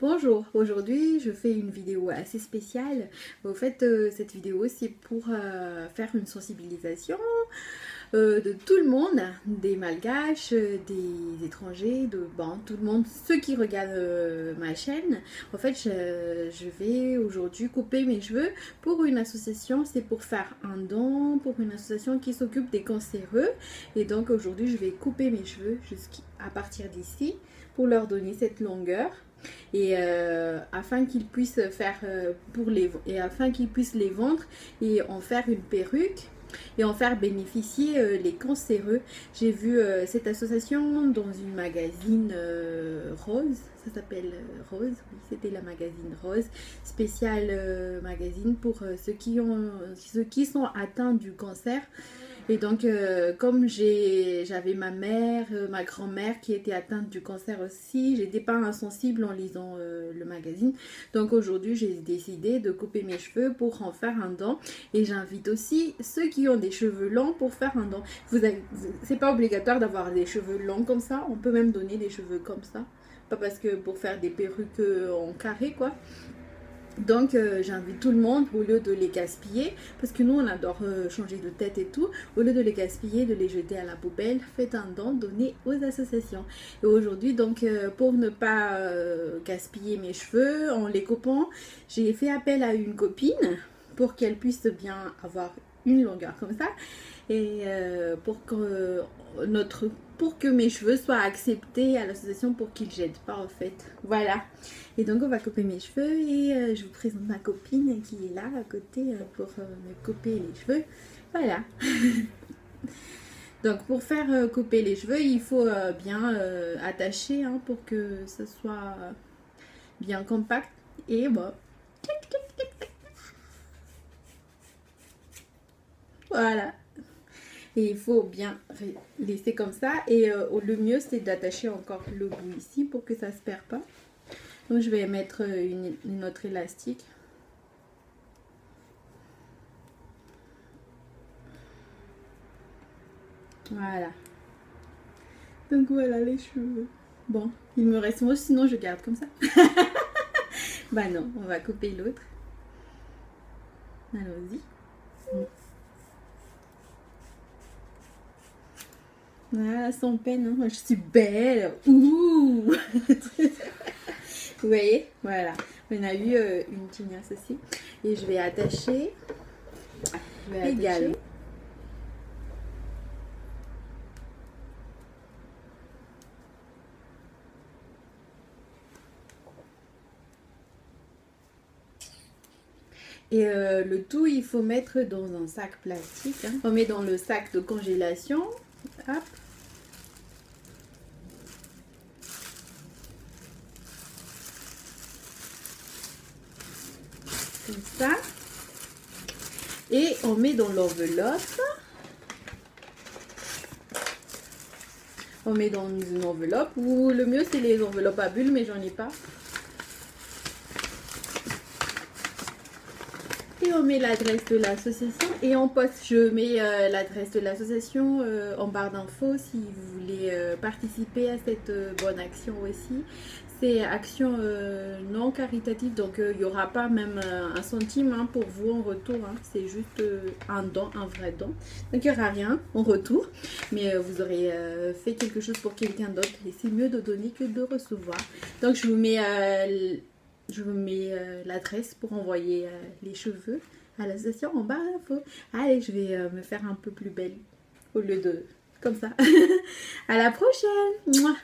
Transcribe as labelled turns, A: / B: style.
A: Bonjour, aujourd'hui je fais une vidéo assez spéciale. Au fait, cette vidéo c'est pour faire une sensibilisation de tout le monde, des malgaches, des étrangers, de tout le monde, ceux qui regardent ma chaîne. En fait, je vais aujourd'hui couper mes cheveux pour une association, c'est pour faire un don pour une association qui s'occupe des cancéreux. Et donc aujourd'hui je vais couper mes cheveux jusqu'à partir d'ici pour leur donner cette longueur. Et afin qu'ils puissent faire afin qu'ils puissent les vendre et en faire une perruque et en faire bénéficier les cancéreux. J'ai vu cette association dans une magazine Rose, ça s'appelle Rose, oui, c'était la magazine Rose, spéciale magazine pour ceux qui sont atteints du cancer. Et donc, comme j'avais ma mère, ma grand-mère qui était atteinte du cancer aussi, j'étais pas insensible en lisant le magazine. Donc aujourd'hui, j'ai décidé de couper mes cheveux pour en faire un don. Et j'invite aussi ceux qui ont des cheveux longs pour faire un don. C'est pas obligatoire d'avoir des cheveux longs comme ça. On peut même donner des cheveux comme ça. Pas parce que pour faire des perruques en carré, quoi. Donc j'invite tout le monde, au lieu de les gaspiller, parce que nous on adore changer de tête et tout, au lieu de les gaspiller, de les jeter à la poubelle, faites un don, donnez aux associations. Et aujourd'hui donc pour ne pas gaspiller mes cheveux en les coupant, j'ai fait appel à une copine pour qu'elle puisse bien avoir une longueur comme ça et pour que mes cheveux soient acceptés à l'association pour qu'ils ne jettent pas en fait. Voilà. Et donc on va couper mes cheveux et je vous présente ma copine qui est là à côté pour me couper les cheveux. Voilà. Donc pour faire couper les cheveux, il faut bien attacher pour que ce soit bien compact. Et bon. Voilà. Et il faut bien laisser comme ça. Et le mieux, c'est d'attacher encore le bout ici pour que ça ne se perd pas. Donc, je vais mettre une autre élastique. Voilà. Donc, voilà les cheveux. Bon, il me reste moi, sinon je garde comme ça. Bah non, on va couper l'autre. Allons-y. Voilà, sans peine, hein. Je suis belle. Ouh. Vous voyez, voilà. On a eu une tignasse aussi. Et je vais attacher. Également. Et le tout, il faut mettre dans un sac plastique. Hein. On met dans le sac de congélation. Hop. Comme ça. Et on met dans l'enveloppe. On met dans une enveloppe. Ou le mieux, c'est les enveloppes à bulles, mais j'en ai pas. Et on met l'adresse de l'association et on poste. Je mets l'adresse de l'association en barre d'infos si vous voulez participer à cette bonne action aussi. C'est action non caritative, donc il n'y aura pas même un centime pour vous en retour. C'est juste un don, un vrai don. Donc il n'y aura rien en retour, mais vous aurez fait quelque chose pour quelqu'un d'autre et c'est mieux de donner que de recevoir. Donc je vous mets l'adresse pour envoyer les cheveux à l'association en barre d'infos. Allez, je vais me faire un peu plus belle au lieu de comme ça. À la prochaine. Mouah.